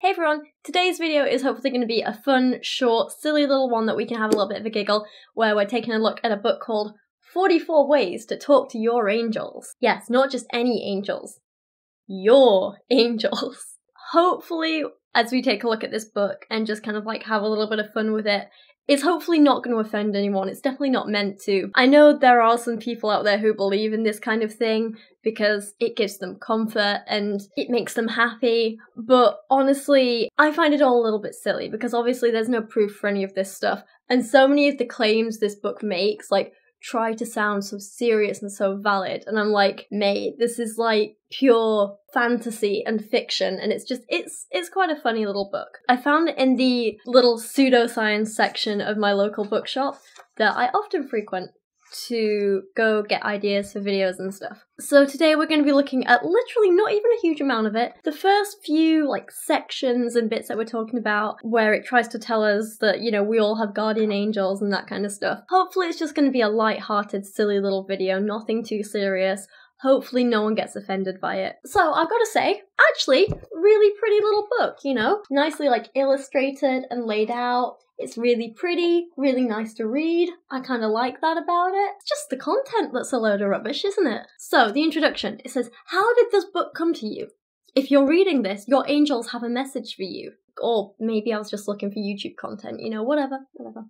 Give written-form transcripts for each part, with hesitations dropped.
Hey everyone, today's video is hopefully going to be a fun, short, silly little one that we can have a little bit of a giggle, where we're taking a look at a book called 44 Ways to Talk to Your Angels. Yes, not just any angels, your angels. Hopefully, as we take a look at this book and just kind of like have a little bit of fun with it, it's hopefully not going to offend anyone. It's definitely not meant to. I know there are some people out there who believe in this kind of thing because it gives them comfort and it makes them happy, but honestly, I find it all a little bit silly because obviously there's no proof for any of this stuff, and so many of the claims this book makes, like, try to sound so serious and so valid, and I'm like, mate, this is like pure fantasy and fiction, and it's quite a funny little book. I found it in the little pseudoscience section of my local bookshop that I often frequent to go get ideas for videos and stuff. So today we're going to be looking at literally not even a huge amount of it. The first few like sections and bits that we're talking about where it tries to tell us that, you know, we all have guardian angels and that kind of stuff. Hopefully it's just going to be a light-hearted, silly little video, nothing too serious. Hopefully no one gets offended by it. So I've got to say, actually, really pretty little book, you know? Nicely like illustrated and laid out. It's really pretty, really nice to read. I kind of like that about it. It's just the content that's a load of rubbish, isn't it? So, the introduction. It says, how did this book come to you? If you're reading this, your angels have a message for you. Or maybe I was just looking for YouTube content, you know, whatever.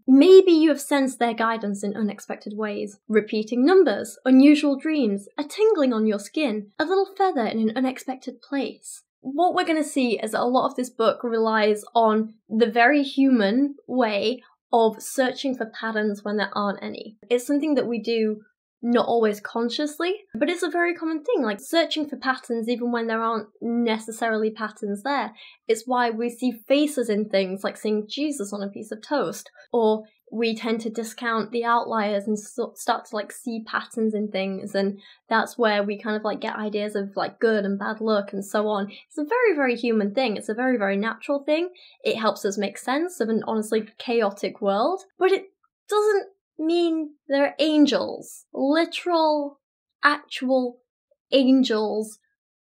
Maybe you have sensed their guidance in unexpected ways. Repeating numbers, unusual dreams, a tingling on your skin, a little feather in an unexpected place. What we're going to see is that a lot of this book relies on the very human way of searching for patterns when there aren't any. It's something that we do not always consciously, but it's a very common thing, like searching for patterns even when there aren't necessarily patterns there. It's why we see faces in things, like seeing Jesus on a piece of toast, or we tend to discount the outliers and start to like see patterns in things, and that's where we kind of like get ideas of like good and bad luck and so on. It's a very, very human thing. It's a very, very natural thing. It helps us make sense of an honestly chaotic world, but it doesn't mean they're angels. Literal, actual angels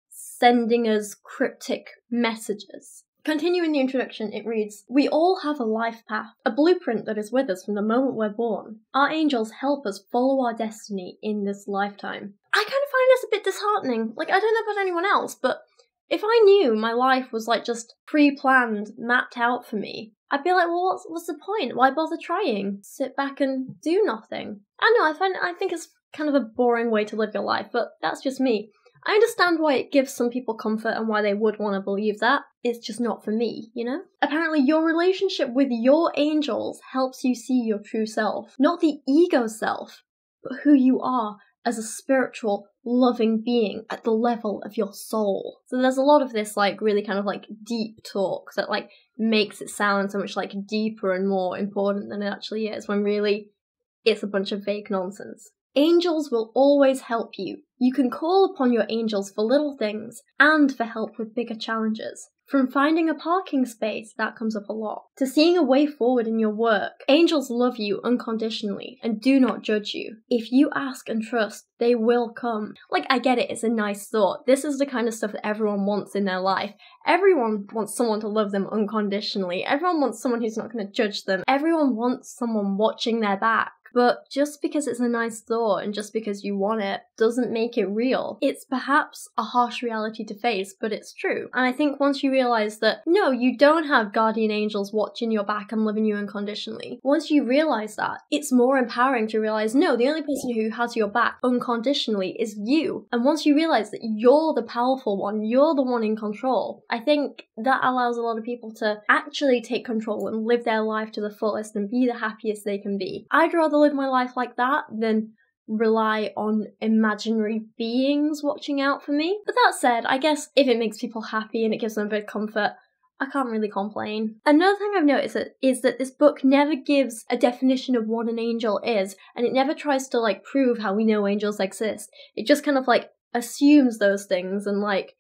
sending us cryptic messages. Continuing the introduction, it reads, we all have a life path, a blueprint that is with us from the moment we're born. Our angels help us follow our destiny in this lifetime. I kind of find this a bit disheartening. Like, I don't know about anyone else, but if I knew my life was like just pre-planned, mapped out for me, I'd be like, well, what's the point? Why bother trying? Sit back and do nothing. I don't know, I think it's kind of a boring way to live your life, but that's just me. I understand why it gives some people comfort and why they would want to believe that. It's just not for me, you know? Apparently your relationship with your angels helps you see your true self. Not the ego self, but who you are as a spiritual, loving being at the level of your soul. So there's a lot of this like really kind of like deep talk that like makes it sound so much like deeper and more important than it actually is, when really it's a bunch of vague nonsense. Angels will always help you. You can call upon your angels for little things and for help with bigger challenges. From finding a parking space, that comes up a lot, to seeing a way forward in your work. Angels love you unconditionally and do not judge you. If you ask and trust, they will come. Like, I get it, it's a nice thought. This is the kind of stuff that everyone wants in their life. Everyone wants someone to love them unconditionally. Everyone wants someone who's not going to judge them. Everyone wants someone watching their back. But just because it's a nice thought and just because you want it doesn't make it real. It's perhaps a harsh reality to face, but it's true. And I think once you realize that, no, you don't have guardian angels watching your back and loving you unconditionally, once you realize that, it's more empowering to realize, no, the only person who has your back unconditionally is you. And once you realize that you're the powerful one, you're the one in control, I think that allows a lot of people to actually take control and live their life to the fullest and be the happiest they can be. I'd rather live my life like that than rely on imaginary beings watching out for me. But that said, I guess if it makes people happy and it gives them a bit of comfort, I can't really complain. Another thing I've noticed is that this book never gives a definition of what an angel is, and it never tries to like prove how we know angels exist. It just kind of like assumes those things and like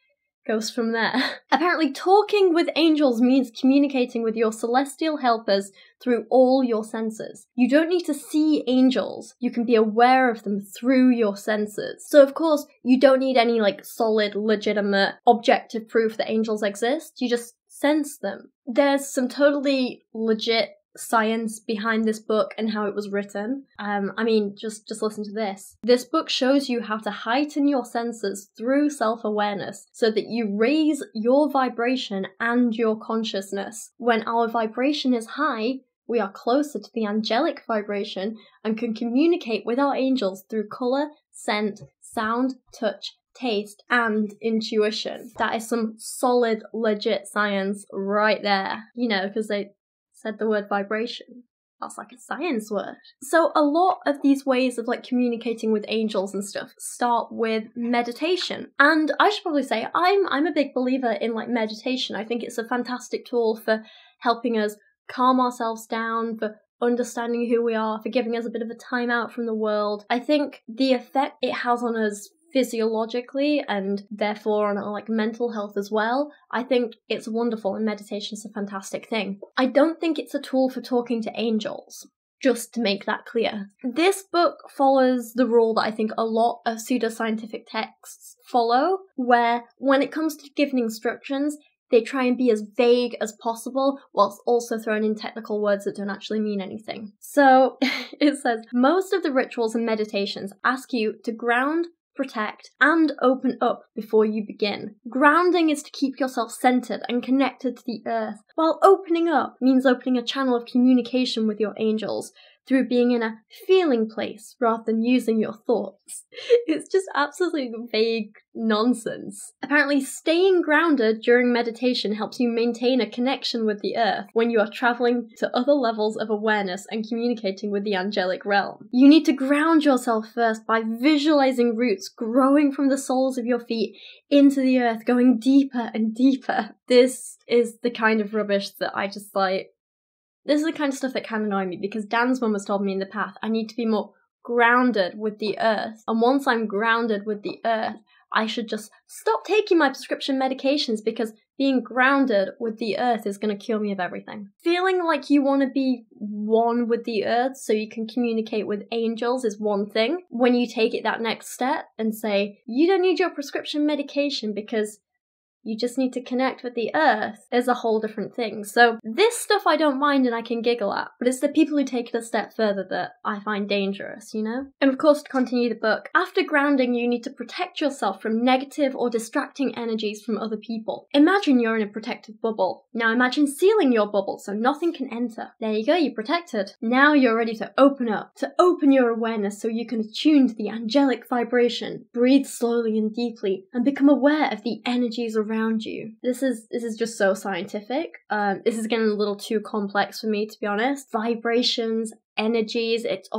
goes from there. Apparently talking with angels means communicating with your celestial helpers through all your senses. You don't need to see angels, you can be aware of them through your senses. So of course, you don't need any like solid, legitimate, objective proof that angels exist. You just sense them. There's some totally legit science behind this book and how it was written. I mean, just listen to this. This book shows you how to heighten your senses through self-awareness so that you raise your vibration and your consciousness. When our vibration is high, we are closer to the angelic vibration and can communicate with our angels through colour, scent, sound, touch, taste, and intuition. That is some solid, legit science right there. You know, because they said the word vibration. That's like a science word. So a lot of these ways of like communicating with angels and stuff start with meditation. And I should probably say I'm a big believer in like meditation. I think it's a fantastic tool for helping us calm ourselves down, for understanding who we are, for giving us a bit of a time out from the world. I think the effect it has on us physiologically and therefore on our like mental health as well, I think it's wonderful, and meditation's a fantastic thing. I don't think it's a tool for talking to angels, just to make that clear. This book follows the rule that I think a lot of pseudoscientific texts follow, where when it comes to giving instructions, they try and be as vague as possible, whilst also throwing in technical words that don't actually mean anything. So it says, most of the rituals and meditations ask you to ground, protect, and open up before you begin. Grounding is to keep yourself centered and connected to the earth, while opening up means opening a channel of communication with your angels through being in a feeling place rather than using your thoughts. It's just absolutely vague nonsense. Apparently, staying grounded during meditation helps you maintain a connection with the earth when you are traveling to other levels of awareness and communicating with the angelic realm. You need to ground yourself first by visualizing roots growing from the soles of your feet into the earth, going deeper and deeper. This is the kind of rubbish that I just like. This is the kind of stuff that can annoy me, because Dan's mum has told me in the past I need to be more grounded with the earth. And once I'm grounded with the earth, I should just stop taking my prescription medications, because being grounded with the earth is going to cure me of everything. Feeling like you want to be one with the earth so you can communicate with angels is one thing. When you take it that next step and say, you don't need your prescription medication because you just need to connect with the earth, is a whole different thing. So this stuff I don't mind and I can giggle at, but it's the people who take it a step further that I find dangerous, you know? And of course, to continue the book, after grounding, you need to protect yourself from negative or distracting energies from other people. Imagine you're in a protected bubble. Now imagine sealing your bubble so nothing can enter. There you go, you're protected. Now you're ready to open up, to open your awareness so you can attune to the angelic vibration, breathe slowly and deeply, and become aware of the energies around you. This is just so scientific. This is getting a little too complex for me, to be honest. Vibrations, energies, it's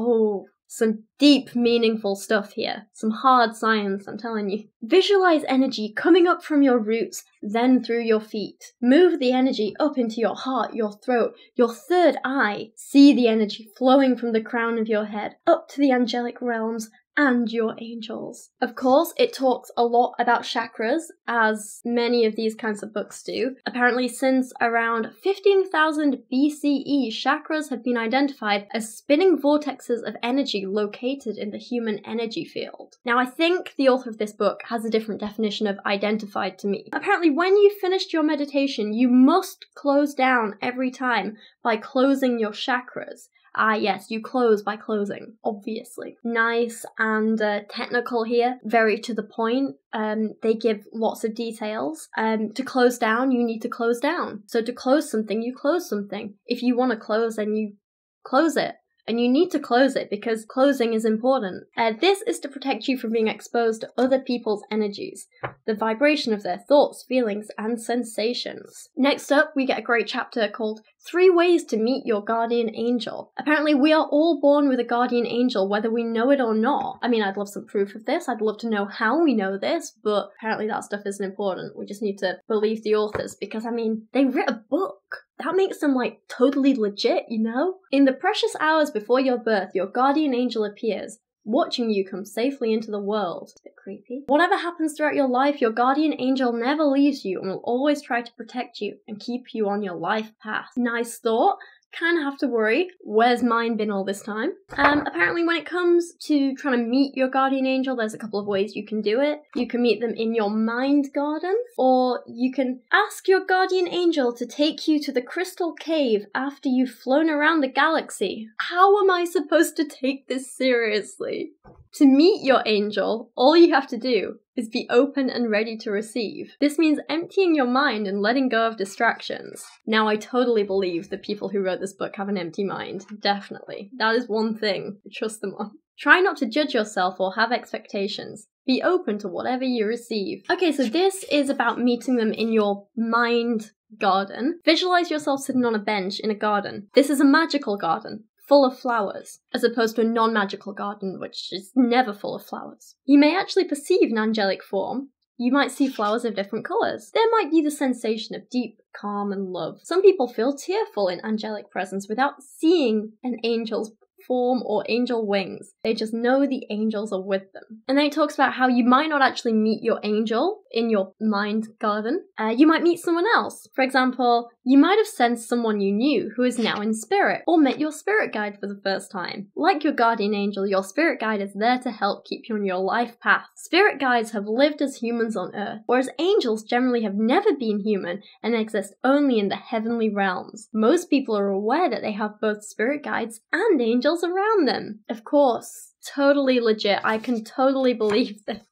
some deep, meaningful stuff here. Some hard science, I'm telling you. Visualize energy coming up from your roots, then through your feet. Move the energy up into your heart, your throat, your third eye. See the energy flowing from the crown of your head, up to the angelic realms, and your angels. Of course, it talks a lot about chakras, as many of these kinds of books do. Apparently, since around 15,000 BCE, chakras have been identified as spinning vortexes of energy located in the human energy field. Now, I think the author of this book has a different definition of identified to me. Apparently, when you've finished your meditation, you must close down every time by closing your chakras. Ah yes, you close by closing, obviously. Nice and technical here, very to the point. They give lots of details. To close down, you need to close down. So to close something, you close something. If you want to close, then you close it. And you need to close it because closing is important. This is to protect you from being exposed to other people's energies, the vibration of their thoughts, feelings, and sensations. Next up, we get a great chapter called 3 Ways to Meet Your Guardian Angel. Apparently, we are all born with a guardian angel, whether we know it or not. I mean, I'd love some proof of this. I'd love to know how we know this, but apparently that stuff isn't important. We just need to believe the authors because, I mean, they wrote a book. That makes them, like, totally legit, you know? In the precious hours before your birth, your guardian angel appears, watching you come safely into the world. It's a bit creepy. Whatever happens throughout your life, your guardian angel never leaves you and will always try to protect you and keep you on your life path. Nice thought. kind of have to worry, where's mine been all this time? Apparently when it comes to trying to meet your guardian angel, there's a couple of ways you can do it. You can meet them in your mind garden, or you can ask your guardian angel to take you to the crystal cave after you've flown around the galaxy. How am I supposed to take this seriously? To meet your angel, all you have to do is be open and ready to receive. This means emptying your mind and letting go of distractions. Now, I totally believe the people who wrote this book have an empty mind. Definitely. That is one thing to trust them on. Try not to judge yourself or have expectations. Be open to whatever you receive. Okay, so this is about meeting them in your mind garden. Visualize yourself sitting on a bench in a garden. This is a magical garden, full of flowers, as opposed to a non-magical garden, which is never full of flowers. You may actually perceive an angelic form. You might see flowers of different colours. There might be the sensation of deep calm and love. Some people feel tearful in angelic presence without seeing an angel's form or angel wings. They just know the angels are with them. And then it talks about how you might not actually meet your angel in your mind garden. You might meet someone else. For example, you might have sensed someone you knew who is now in spirit, or met your spirit guide for the first time. Like your guardian angel, your spirit guide is there to help keep you on your life path. Spirit guides have lived as humans on Earth, whereas angels generally have never been human and exist only in the heavenly realms. Most people are aware that they have both spirit guides and angels around them. Of course, totally legit. I can totally believe this.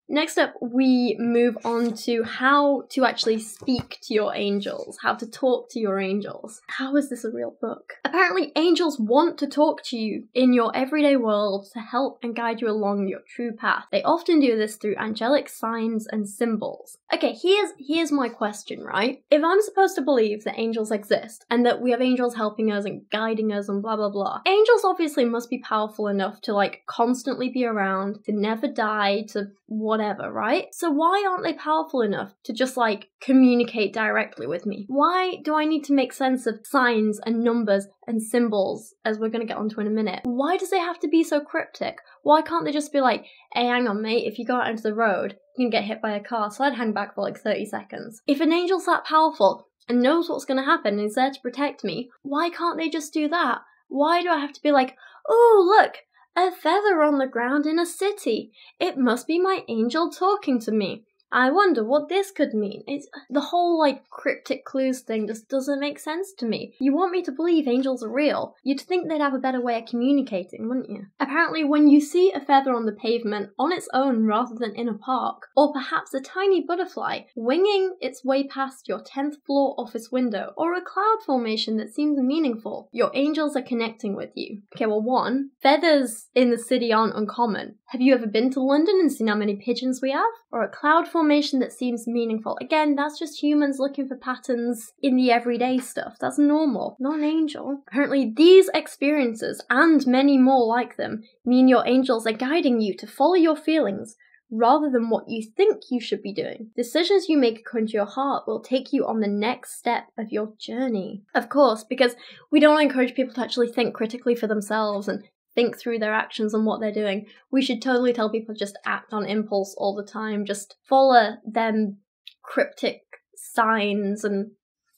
Next up, we move on to how to actually speak to your angels, how to talk to your angels. How is this a real book? Apparently, angels want to talk to you in your everyday world to help and guide you along your true path. They often do this through angelic signs and symbols. Okay, here's my question, right? If I'm supposed to believe that angels exist and that we have angels helping us and guiding us and blah blah blah, angels obviously must be powerful enough to like constantly be around, to never die, to whatever, right? So why aren't they powerful enough to just like communicate directly with me? Why do I need to make sense of signs and numbers and symbols, as we're going to get onto in a minute? Why does it have to be so cryptic? Why can't they just be like, hey, hang on mate, if you go out into the road, you can get hit by a car, so I'd hang back for like 30 seconds. If an angel's that powerful and knows what's going to happen and is there to protect me, why can't they just do that? Why do I have to be like, oh look, a feather on the ground in a city. It must be my angel talking to me. I wonder what this could mean. It's the whole like cryptic clues thing just doesn't make sense to me. You want me to believe angels are real. You'd think they'd have a better way of communicating, wouldn't you? Apparently when you see a feather on the pavement on its own rather than in a park, or perhaps a tiny butterfly winging its way past your 10th floor office window, or a cloud formation that seems meaningful, your angels are connecting with you. Okay, well, one, feathers in the city aren't uncommon. Have you ever been to London and seen how many pigeons we have? Or a cloud formation that seems meaningful. Again, that's just humans looking for patterns in the everyday stuff. That's normal, not an angel. Apparently, these experiences, and many more like them, mean your angels are guiding you to follow your feelings rather than what you think you should be doing. Decisions you make according to your heart will take you on the next step of your journey. Of course, because we don't encourage people to actually think critically for themselves and think through their actions and what they're doing. We should totally tell people just act on impulse all the time. Just follow them cryptic signs and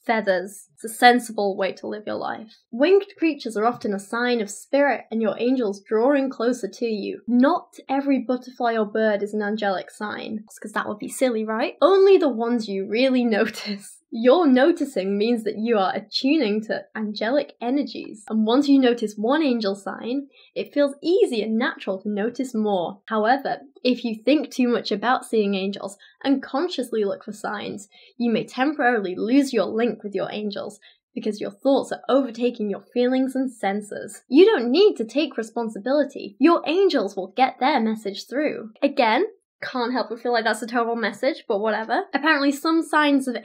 feathers. It's a sensible way to live your life. Winged creatures are often a sign of spirit and your angels drawing closer to you. Not every butterfly or bird is an angelic sign, because that would be silly, right? Only the ones you really notice. Your noticing means that you are attuning to angelic energies, and once you notice one angel sign, it feels easy and natural to notice more. However, if you think too much about seeing angels and consciously look for signs, you may temporarily lose your link with your angels because your thoughts are overtaking your feelings and senses. You don't need to take responsibility. Your angels will get their message through. Again, can't help but feel like that's a terrible message, but whatever. Apparently some signs of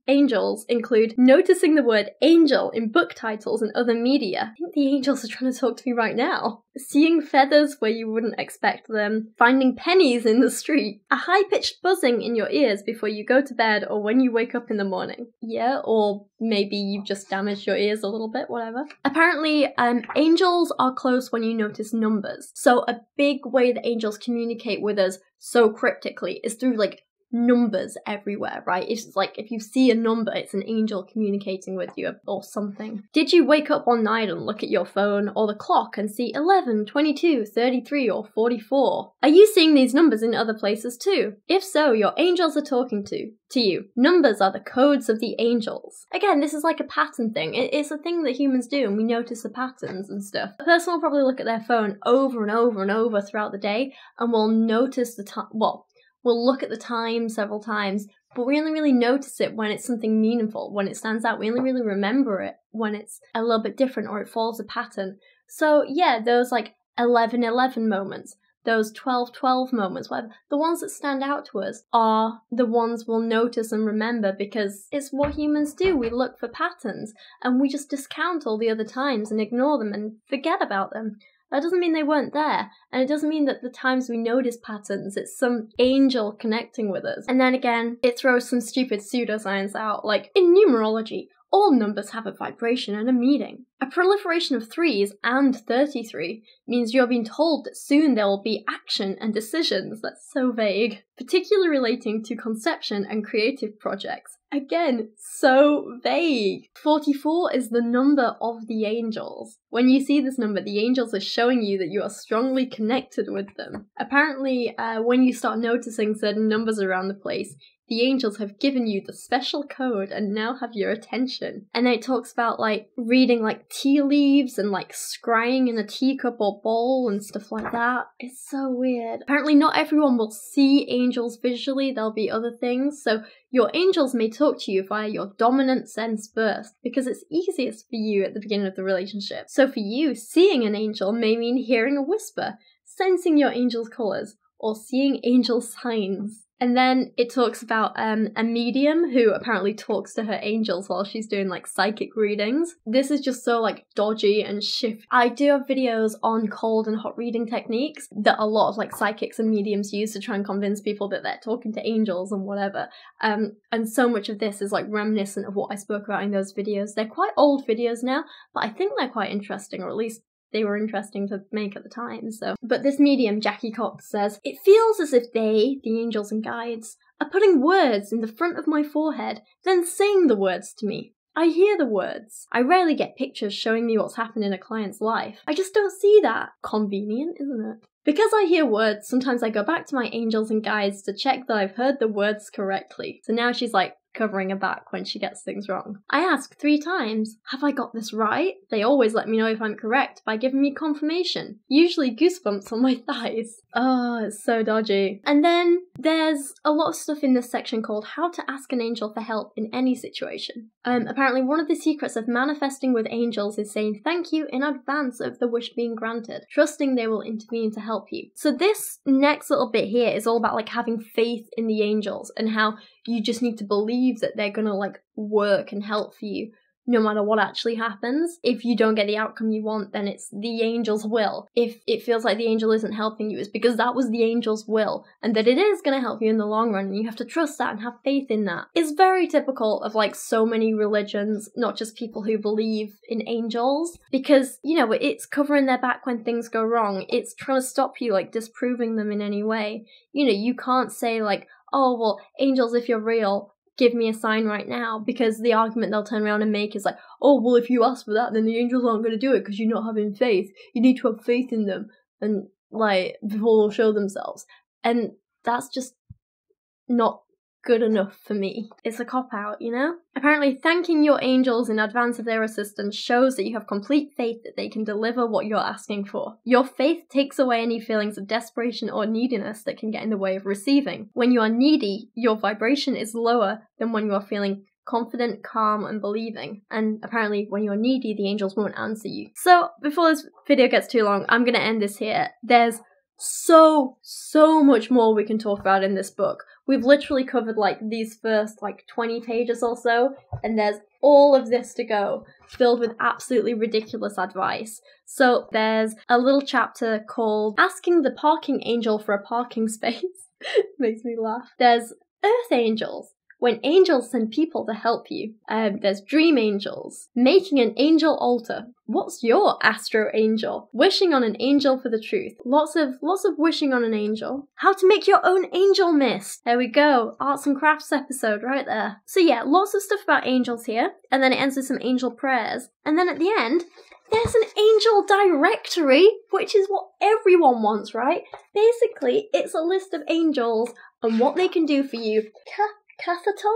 angels include noticing the word angel in book titles and other media. I think the angels are trying to talk to me right now. Seeing feathers where you wouldn't expect them. Finding pennies in the street. A high-pitched buzzing in your ears before you go to bed or when you wake up in the morning. Yeah, or maybe you've just damaged your ears a little bit, whatever. Apparently, angels are close when you notice numbers. So a big way that angels communicate with us so cryptically is through like numbers everywhere, right? It's like if you see a number, it's an angel communicating with you or something. Did you wake up one night and look at your phone or the clock and see 11, 22, 33 or 44? Are you seeing these numbers in other places too? If so, your angels are talking to you. Numbers are the codes of the angels. Again, this is like a pattern thing. It's a thing that humans do, and we notice the patterns and stuff. A person will probably look at their phone over and over and over throughout the day and will notice the time, well, we'll look at the time several times, but we only really notice it when it's something meaningful, when it stands out. We only really remember it when it's a little bit different or it follows a pattern. So yeah, those like 11-11 moments, those 12-12 moments, whatever, the ones that stand out to us are the ones we'll notice and remember because it's what humans do. We look for patterns and we just discount all the other times and ignore them and forget about them. That doesn't mean they weren't there, and it doesn't mean that the times we notice patterns, it's some angel connecting with us. And then again, it throws some stupid pseudoscience out, like, in numerology, all numbers have a vibration and a meaning. A proliferation of 3s and 33 means you're being told that soon there will be action and decisions. That's so vague. Particularly relating to conception and creative projects. Again, so vague. 44 is the number of the angels. When you see this number, the angels are showing you that you are strongly connected with them. Apparently, when you start noticing certain numbers around the place, the angels have given you the special code and now have your attention. And then it talks about like reading like tea leaves and like scrying in a teacup or bowl and stuff like that. It's so weird. Apparently not everyone will see angels visually, there'll be other things. So your angels may talk to you via your dominant sense first because it's easiest for you at the beginning of the relationship. So for you, seeing an angel may mean hearing a whisper, sensing your angel's colours, or seeing angel signs. And then it talks about a medium who apparently talks to her angels while she's doing like psychic readings. This is just so like dodgy and shift. I do have videos on cold and hot reading techniques that a lot of like psychics and mediums use to try and convince people that they're talking to angels and whatever. And so much of this is like reminiscent of what I spoke about in those videos. They're quite old videos now, but I think they're quite interesting, or at least they were interesting to make at the time, so. But this medium, Jackie Cox, says, "It feels as if they, the angels and guides, are putting words in the front of my forehead, then saying the words to me. I hear the words. I rarely get pictures showing me what's happened in a client's life. I just don't see that. Convenient, isn't it? Because I hear words, sometimes I go back to my angels and guides to check that I've heard the words correctly." So now she's like covering her back when she gets things wrong. "I ask 3 times, have I got this right? They always let me know if I'm correct by giving me confirmation. Usually goosebumps on my thighs." Oh, it's so dodgy. And then there's a lot of stuff in this section called How to Ask an Angel for Help in Any Situation. Apparently one of the secrets of manifesting with angels is saying thank you in advance of the wish being granted, trusting they will intervene to help you. So this next little bit here is all about like having faith in the angels and how you just need to believe that they're gonna like work and help for you no matter what actually happens. If you don't get the outcome you want, then it's the angel's will. If it feels like the angel isn't helping you, it's because that was the angel's will and that it is going to help you in the long run, and you have to trust that and have faith in that. It's very typical of like so many religions, not just people who believe in angels, because, you know, it's covering their back when things go wrong. It's trying to stop you like disproving them in any way. You know, you can't say like, oh, well, angels, if you're real, give me a sign right now, because the argument they'll turn around and make is like, oh, well, if you ask for that, then the angels aren't going to do it because you're not having faith. You need to have faith in them, and like, before they'll show themselves. And that's just not good enough for me. It's a cop-out, you know? Apparently, thanking your angels in advance of their assistance shows that you have complete faith that they can deliver what you're asking for. Your faith takes away any feelings of desperation or neediness that can get in the way of receiving. When you are needy, your vibration is lower than when you are feeling confident, calm, and believing. And apparently, when you're needy, the angels won't answer you. So, before this video gets too long, I'm gonna end this here. There's so much more we can talk about in this book. We've literally covered like these first like 20 pages or so, and there's all of this to go, filled with absolutely ridiculous advice. So there's a little chapter called Asking the Parking Angel for a Parking Space. Makes me laugh. There's Earth Angels. when angels send people to help you. There's dream angels, making an angel altar. What's your astro angel? Wishing on an angel for the truth. Lots of wishing on an angel. How to make your own angel mist. There we go. Arts and crafts episode right there. So yeah, lots of stuff about angels here. And then it ends with some angel prayers. And then at the end, there's an angel directory, which is what everyone wants, right? Basically, it's a list of angels and what they can do for you. Cathatal?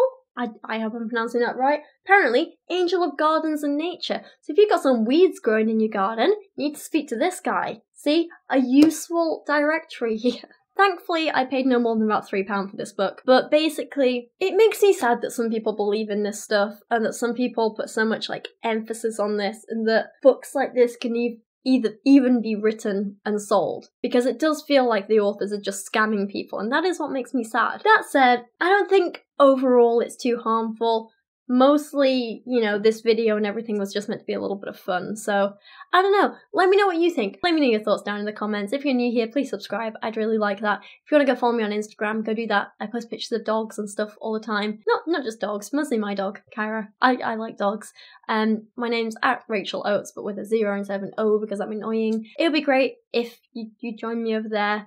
I hope I'm pronouncing that right. Apparently, angel of gardens and nature. So if you've got some weeds growing in your garden, you need to speak to this guy. See? A useful directory here. Thankfully, I paid no more than about £3 for this book, but basically, it makes me sad that some people believe in this stuff, and that some people put so much, emphasis on this, and that books like this can even be written and sold, because it does feel like the authors are just scamming people, and that is what makes me sad. That said, I don't think overall it's too harmful. Mostly, this video and everything was just meant to be a little bit of fun, so I don't know. Let me know what you think. Let me know your thoughts down in the comments. If you're new here, please subscribe. I'd really like that. If you want to go follow me on Instagram, go do that. I post pictures of dogs and stuff all the time. Not just dogs, mostly my dog, Kyra. I like dogs. My name's @Rachel Oates, but with a 0 instead of an O because I'm annoying. It would be great if you join me over there.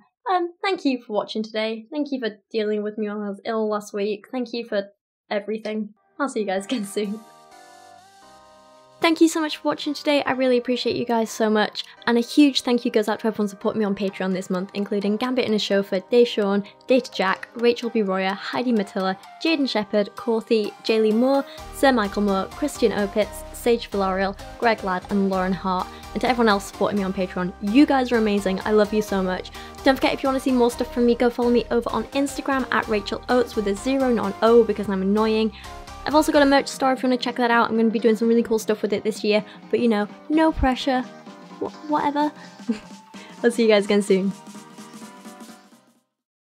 Thank you for watching today. Thank you for dealing with me when I was ill last week. Thank you for everything. I'll see you guys again soon. Thank you so much for watching today. I really appreciate you guys so much. And a huge thank you goes out to everyone supporting me on Patreon this month, including Gambit and his chauffeur, Deshauwn, Data Jack, Rachel B. Royer, Heidi Mattila, Jadeon Sheppard, Corthee, Jaylee Moore, Sir Michael Moore, Christian Opitz, Sage Villarreal, Greg Ladd, and Loren Hart. And to everyone else supporting me on Patreon, you guys are amazing. I love you so much. Don't forget, if you want to see more stuff from me, go follow me over on Instagram @RachelOates with a 0, not an O, because I'm annoying. I've also got a merch store if you want to check that out. I'm going to be doing some really cool stuff with it this year, but no pressure. Whatever. I'll see you guys again soon.